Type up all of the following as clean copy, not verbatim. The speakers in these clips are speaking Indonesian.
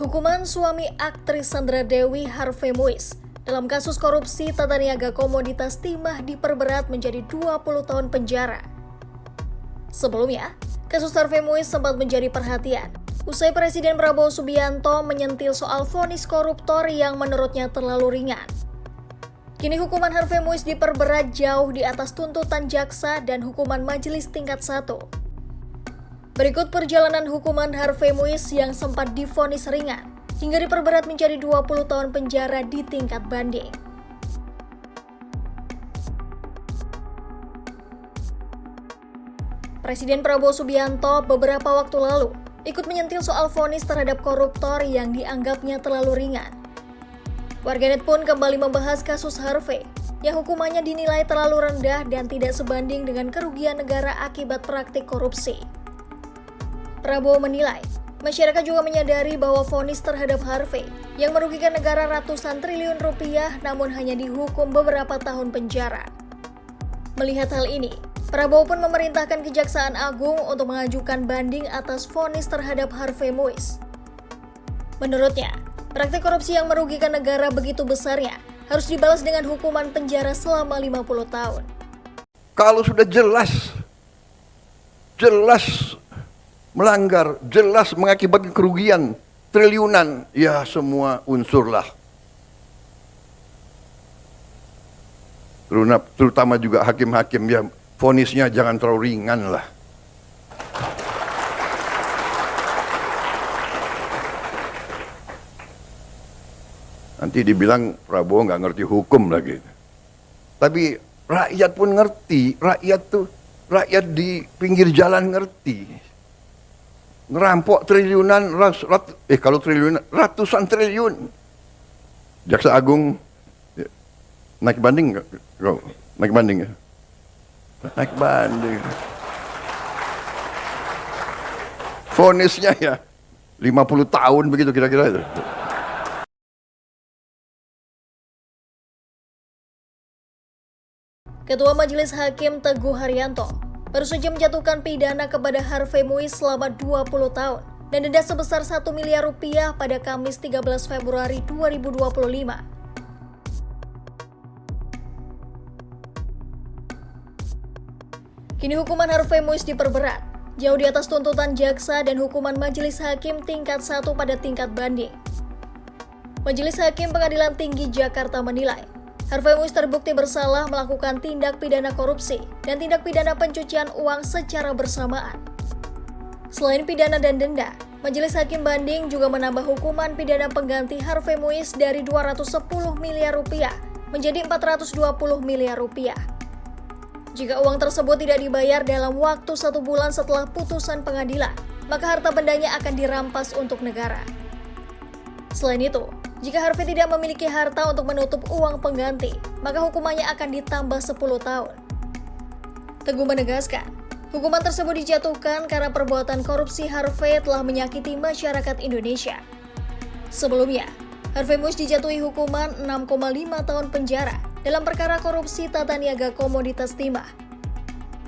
Hukuman suami aktris Sandra Dewi Harvey Muiz dalam kasus korupsi tata niaga komoditas timah diperberat menjadi 20 tahun penjara. Sebelumnya, kasus Harvey Muiz sempat menjadi perhatian usai Presiden Prabowo Subianto menyentil soal vonis koruptor yang menurutnya terlalu ringan. Kini hukuman Harvey Muiz diperberat jauh di atas tuntutan jaksa dan hukuman majelis tingkat 1. Berikut perjalanan hukuman Harvey Muiz yang sempat divonis ringan hingga diperberat menjadi 20 tahun penjara di tingkat banding. Presiden Prabowo Subianto beberapa waktu lalu ikut menyentil soal vonis terhadap koruptor yang dianggapnya terlalu ringan. Warganet pun kembali membahas kasus Harvey yang hukumannya dinilai terlalu rendah dan tidak sebanding dengan kerugian negara akibat praktik korupsi. Prabowo menilai, masyarakat juga menyadari bahwa vonis terhadap Harvey yang merugikan negara ratusan triliun rupiah namun hanya dihukum beberapa tahun penjara. Melihat hal ini, Prabowo pun memerintahkan Kejaksaan Agung untuk mengajukan banding atas vonis terhadap Harvey Muiz. Menurutnya, praktik korupsi yang merugikan negara begitu besarnya harus dibalas dengan hukuman penjara selama 50 tahun. Kalau sudah jelas melanggar, jelas mengakibatkan kerugian triliunan, ya semua unsurlah. Terutama juga hakim-hakim, ya vonisnya jangan terlalu ringan lah. Nanti dibilang Prabowo nggak ngerti hukum lagi. Tapi rakyat pun ngerti, rakyat di pinggir jalan ngerti. Ngerampok triliunan, kalau triliunan, ratusan triliun. Jaksa Agung naik banding nggak? Naik banding ya? Naik banding. Vonisnya ya 50 tahun begitu kira-kira itu. Ketua Majelis Hakim Teguh Haryanto baru saja menjatuhkan pidana kepada Harvey Muiz selama 20 tahun dan denda sebesar 1 miliar rupiah pada Kamis 13 Februari 2025. Kini hukuman Harvey Muiz diperberat, jauh di atas tuntutan jaksa dan hukuman Majelis Hakim tingkat 1 pada tingkat banding. Majelis Hakim Pengadilan Tinggi Jakarta menilai, Harvey Muiz terbukti bersalah melakukan tindak pidana korupsi dan tindak pidana pencucian uang secara bersamaan. Selain pidana dan denda, Majelis Hakim Banding juga menambah hukuman pidana pengganti Harvey Muiz dari 210 miliar rupiah menjadi 420 miliar rupiah. Jika uang tersebut tidak dibayar dalam waktu 1 bulan setelah putusan pengadilan, maka harta bendanya akan dirampas untuk negara. Selain itu, jika Harvey tidak memiliki harta untuk menutup uang pengganti, maka hukumannya akan ditambah 10 tahun. Teguh menegaskan, hukuman tersebut dijatuhkan karena perbuatan korupsi Harvey telah menyakiti masyarakat Indonesia. Sebelumnya, Harvey Muiz dijatuhi hukuman 6,5 tahun penjara dalam perkara korupsi tata niaga komoditas timah.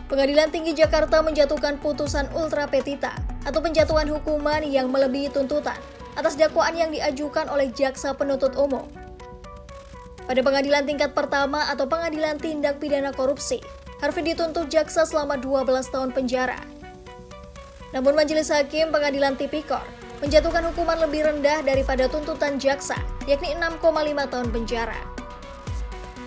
Pengadilan Tinggi Jakarta menjatuhkan putusan ultra petita atau penjatuhan hukuman yang melebihi tuntutan atas dakwaan yang diajukan oleh jaksa penuntut umum. Pada pengadilan tingkat pertama atau pengadilan tindak pidana korupsi, Harvey dituntut jaksa selama 12 tahun penjara. Namun Majelis Hakim Pengadilan Tipikor menjatuhkan hukuman lebih rendah daripada tuntutan jaksa, yakni 6,5 tahun penjara.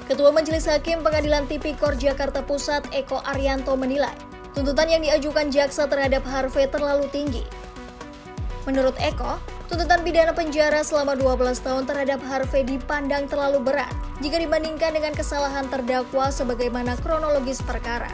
Ketua Majelis Hakim Pengadilan Tipikor Jakarta Pusat Eko Arianto menilai, tuntutan yang diajukan jaksa terhadap Harvey terlalu tinggi. Menurut Eko, tuntutan pidana penjara selama 12 tahun terhadap Harvey dipandang terlalu berat jika dibandingkan dengan kesalahan terdakwa sebagaimana kronologis perkara.